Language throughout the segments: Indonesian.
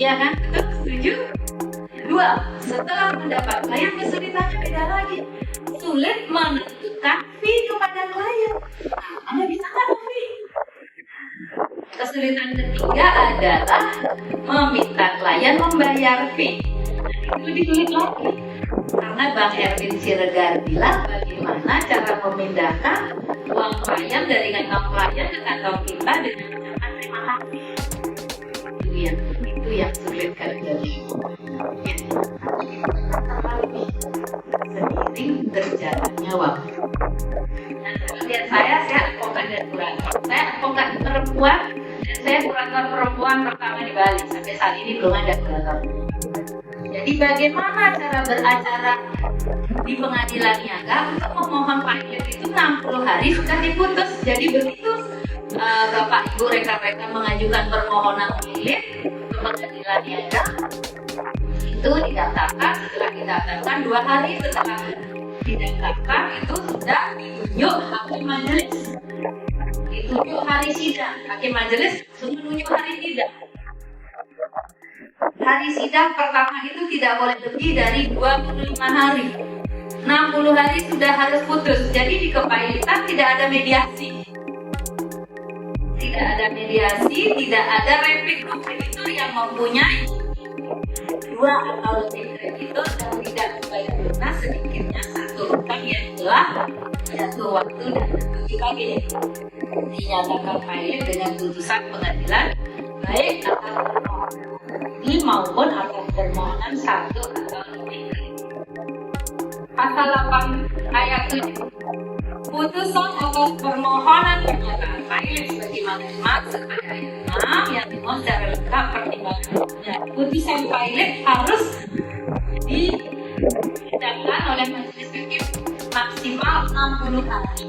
Iya kan? Betul? Setuju? 2. Setelah mendapat klien, kesulitannya beda lagi. Sulit menentukan fee kepada klien. Nah, Anda bisa nggak fee? Kesulitan ketiga adalah meminta klien membayar fee. Itu lebih sulit lagi. Karena Bang Erwin Siregar bilang bagaimana cara memindahkan uang klien dari kantong klien ke kantong kita dengan ucapan terima kasih. Itu yang sulit terjadi. Seiring berjalannya waktu. Nah, lihat saya advokat dan kurator. Saya advokat perempuan dan saya kurator perempuan pertama di Bali. Sampai saat ini belum ada kurator. Jadi bagaimana cara beracara di pengadilan niaga untuk memohon pilot itu 60 hari sudah diputus. Jadi begitu Bapak Ibu rekan-rekan mengajukan permohonan pilot ke pengadilan niaga, itu didaftarkan. Setelah didaftarkan 2 hari setelah didaftarkan itu sudah ditunjuk hakim majelis, ditunjuk hari sidang. Hakim majelis menunjuk hari sidang. Hari sidang pertama itu tidak boleh lebih dari 25 hari. 60 hari sudah harus putus. Jadi di kepailitan tidak ada mediasi. Tidak ada mediasi, tidak ada rapid kreditur yang mempunyai 2 atau lebih kreditur dan tidak membayar lunas sedikitnya 1 utang yang telah jatuh waktu dan bagi dinyatakan pilot dengan putusan pengadilan baik atas permohonan ini maupun atas permohonan 1 atau lebih kreditur. Pasal 8 ayat 7. Putusan atas permohonan pernyataan pilot sebagaimana dimaksud pada ayat 6 yang dimohon secara lengkap pertimbangannya. Putusan pilot harus didaftarkan oleh majelis hakim maksimal 60 hari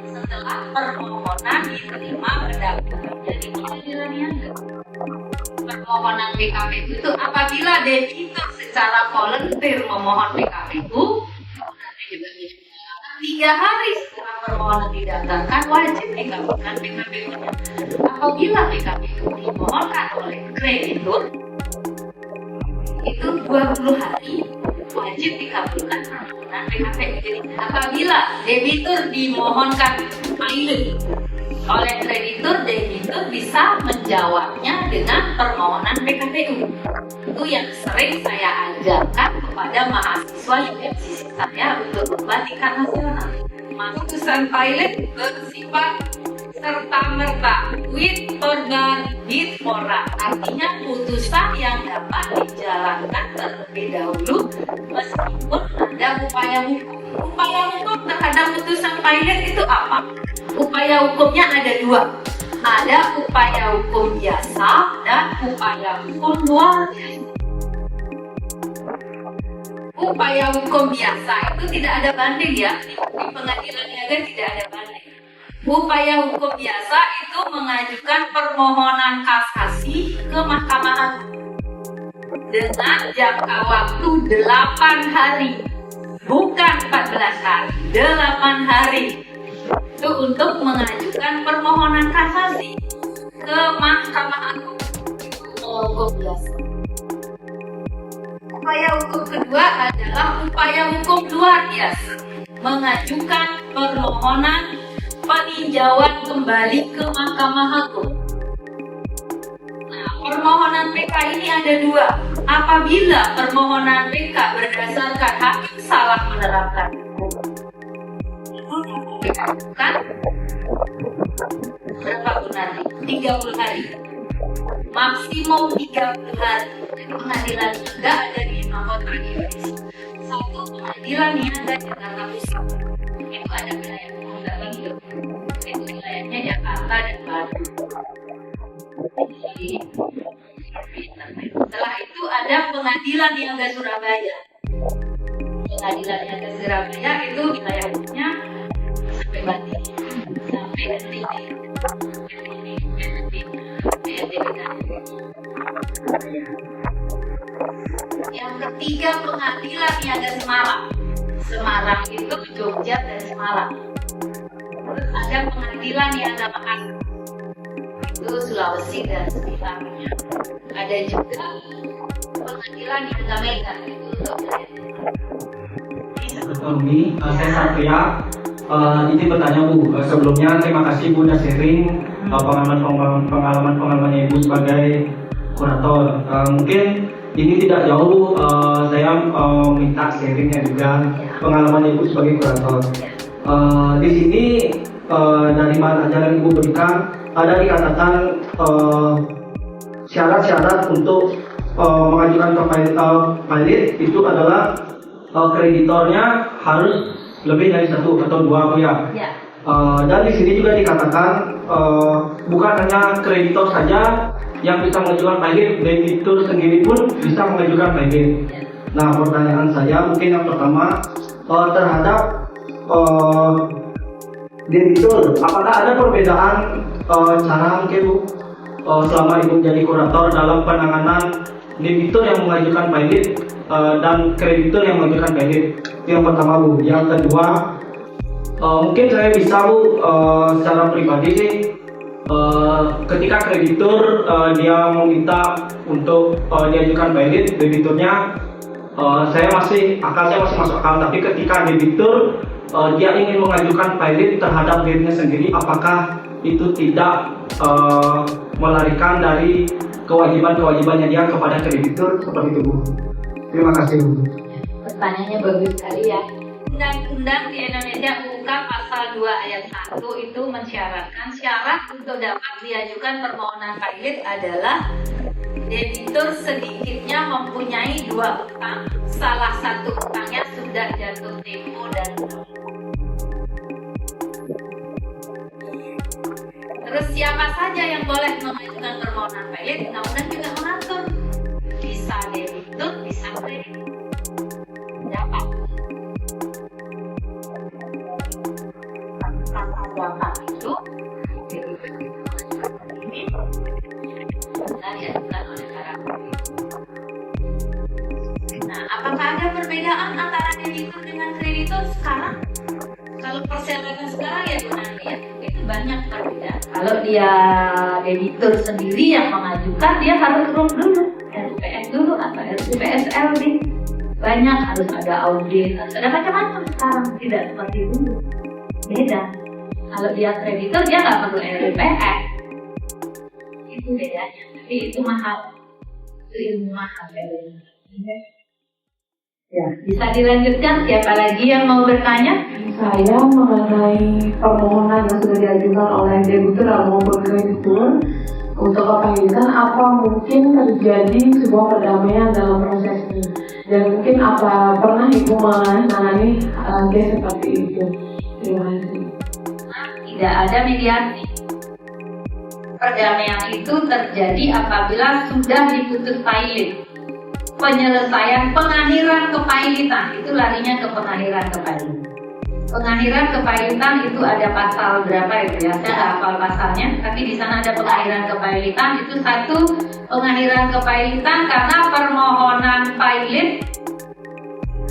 setelah permohonan diterima berdasarkan di pengadilan niaga. Permohonan PKPU itu apabila debitur secara volunteer memohon PKPU, nanti juga 3 hari setelah permohonan didaftarkan wajib dikabulkan PKPU-nya. Apabila PKPU dimohonkan oleh kreditur, itu 20 hari wajib dikabulkan permohonan PKPU. Jadi apabila debitur dimohonkan pilot oleh kreditur, debitur bisa menjawabnya dengan permohonan PKPU. Itu yang sering saya ajarkan kepada mahasiswa UMCC saya untuk membalikkan nasional. Putusan pilot bersifat serta-merta, with or with ora. Artinya putusan yang dapat dijalankan terlebih dahulu meskipun ada upaya hukum. Upaya hukum terhadap putusan pilot itu apa? Upaya hukumnya ada 2. Ada upaya hukum biasa dan upaya hukum luar biasa. Upaya hukum biasa itu tidak ada banding ya, di pengadilan niaga tidak ada banding. Upaya hukum biasa itu mengajukan permohonan kasasi ke Mahkamah Agung dengan jangka waktu 8 hari, bukan 14 hari, 8 hari. Itu untuk mengajukan permohonan kasasi ke Mahkamah Agung. Hukum biasa. Upaya hukum kedua adalah upaya hukum luar biasa, mengajukan permohonan peninjauan kembali ke Mahkamah Agung. Nah, permohonan PK ini ada 2. Apabila permohonan PK berdasarkan hakim salah menerapkan hukum, kan berapa bulan? 30 hari, maksimum 30 hari. Pengadilan niaga ada di 5 kota di Indonesia. 1 pengadilan niaga Jakarta Pusat, itu ada wilayah Kota Bandung, itu wilayahnya Jakarta dan Bandung. Setelah itu ada pengadilan niaga Surabaya. Pengadilan niaga Surabaya itu wilayah hukumnya sampai Banten, sampai NTT. Yang ketiga pengadilan niaga Semarang. Semarang itu Jogja dan Semarang. Terus ada pengadilan niaga Makassar. itu Sulawesi dan sekitarnya. Ada juga pengadilan yang Gamega itu Ekonomi, saya Satria. Izin bertanya Bu, sebelumnya terima kasih Bu udah sharing pengalaman-pengalamannya Ibu sebagai kurator. Mungkin ini tidak jauh Bu, saya minta sharingnya juga pengalaman Ibu sebagai kurator. Di sini dari mana ajaran Ibu berikan ada dikatakan syarat-syarat untuk mengajukan ke pilot itu adalah kreditornya harus lebih dari 1 atau 2 Bu ya. Dan di sini juga dikatakan bukan hanya kreditor saja yang bisa mengajukan pilot, debitur sendiri pun bisa mengajukan pilot. Nah, pertanyaan saya mungkin yang pertama terhadap debitur, apakah ada perbedaan cara mungkin Bu selama Ibu menjadi kurator dalam penanganan debitur yang mengajukan pilot dan kreditur yang mengajukan pilot? Yang pertama Bu. Yang kedua, mungkin saya bisa Bu secara pribadi sih, ketika kreditur dia meminta untuk diajukan pilot debiturnya, saya masih masuk akal. Tapi ketika debitur dia ingin mengajukan pilot terhadap dirinya sendiri, apakah itu tidak melarikan dari kewajiban-kewajibannya dia kepada kreditur seperti itu Bu? Terima kasih Bu. Pertanyaannya bagus sekali ya. Undang-undang di Indonesia UUK pasal 2 ayat 1 itu mensyaratkan syarat untuk dapat diajukan permohonan pilot adalah debitur sedikitnya mempunyai 2 utang, salah satu utangnya sudah jatuh tempo dan terus siapa saja yang boleh mengajukan permohonan pilot? Undang-undang juga mengatur bisa debitur, bisa kreditur. Dapat dapat itu diajukan oleh para kreditur. Nah, apakah ada perbedaan antara debitur dengan kreditur sekarang? Kalau persyaratan sekarang ya nanti ya itu banyak perbedaan. Kalau dia debitur sendiri yang mengajukan, dia harus rum dulu RUPS dulu atau RUPSL nih. Banyak harus ada audit, harus ada macam-macam sekarang, tidak seperti dulu. Beda. Kalau dia kreditur dia nggak perlu RUPS. Itu bedanya. Tapi itu mahal. Itu ilmu mahal bedanya. Ya, bisa dilanjutkan. Siapa lagi yang mau bertanya? Saya mengenai permohonan yang sudah diajukan oleh debitur maupun kreditur untuk kepailitan, apa mungkin terjadi sebuah perdamaian dalam prosesnya, dan mungkin apa pernah Ibu menangani case seperti itu? Terima kasih. Tidak ada mediasi. Perdamaian itu terjadi apabila sudah diputus pilot. Penyelesaian pengakhiran kepailitan itu larinya ke pengakhiran kepailitan. Pengakhiran kepailitan itu ada pasal berapa itu ya? Saya nggak hafal pasalnya, tapi di sana ada pengakhiran kepailitan. Itu satu pengakhiran kepailitan karena permohonan pilot.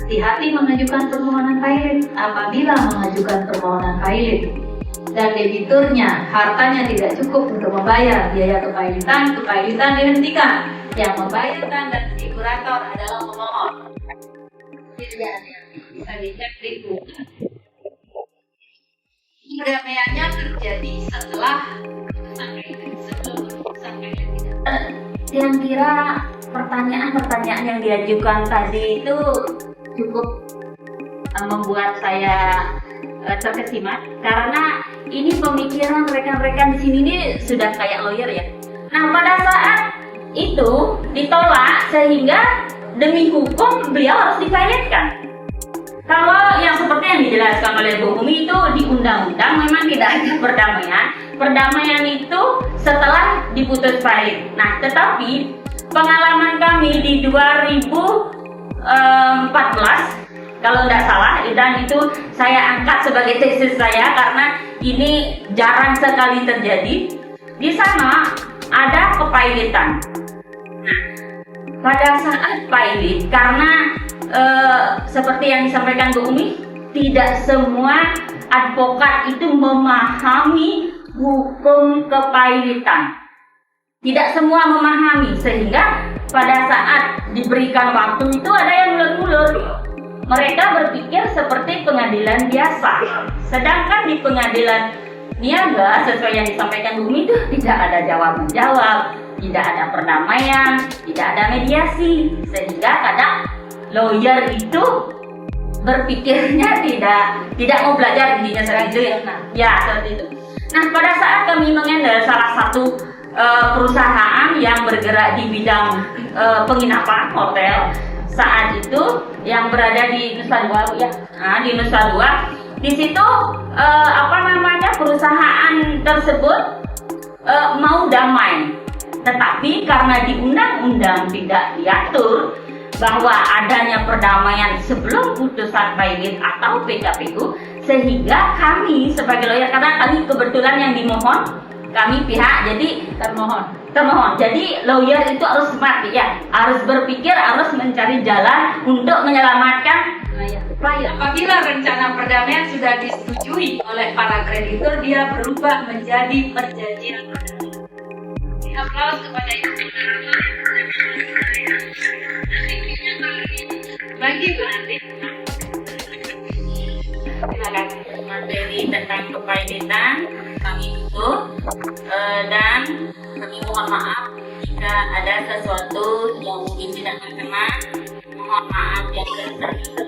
Hati-hati mengajukan permohonan pilot. Apabila mengajukan permohonan pilot dan debiturnya hartanya tidak cukup untuk membayar biaya kepailitan dihentikan. Yang membayarkan dan si kurator adalah pemohon. Pilihannya bisa dicek di Google. Perdamaiannya terjadi setelah sampai yang kira pertanyaan-pertanyaan yang diajukan tadi itu cukup membuat saya terkesima karena ini pemikiran rekan-rekan di sini ini sudah kayak lawyer ya. Nah, pada saat itu ditolak sehingga demi hukum beliau harus dipilotkan. Kalau yang seperti yang dijelaskan oleh Bu Umi itu di undang-undang memang tidak ada perdamaian. Perdamaian itu setelah diputus pilot. Nah, tetapi pengalaman kami di 2014 kalau tidak salah, dan itu saya angkat sebagai tesis saya karena ini jarang sekali terjadi. Di sana ada kepailitan. Nah, pada saat pilot, karena seperti yang disampaikan Bu Umi, tidak semua advokat itu memahami hukum kepailitan. Tidak semua memahami, sehingga pada saat diberikan waktu itu ada yang ngulur-ngulur. Mereka berpikir seperti pengadilan biasa. Sedangkan di pengadilan niaga, sesuai yang disampaikan Bumi itu tidak ada jawab-menjawab, tidak ada perdamaian, tidak ada mediasi. Sehingga kadang lawyer itu berpikirnya tidak mau belajar, intinya seperti itu ya. Ya, seperti itu. Nah, pada saat kami mengendal salah satu perusahaan yang bergerak di bidang penginapan hotel saat itu yang berada di Nusa Dua ya, di Nusa Dua. Di situ perusahaan tersebut mau damai, tetapi karena di undang-undang tidak diatur bahwa adanya perdamaian sebelum putusan pailit atau PKPU, sehingga kami sebagai lawyer, karena kami kebetulan yang dimohon, kami pihak jadi termohon. Jadi lawyer itu harus smart ya, harus berpikir, harus mencari jalan untuk menyelamatkan klien. Apabila rencana perdamaian sudah disetujui oleh para kreditur, dia berubah menjadi perjanjian perdamaian. Aplaus kepada Ibu moderator. Bagi berarti. Terima kasih. Materi tentang kepailitan kami tutup, dan kami mohon maaf jika ada sesuatu yang mungkin tidak berkenan. Mohon maaf yang besar-besarnya.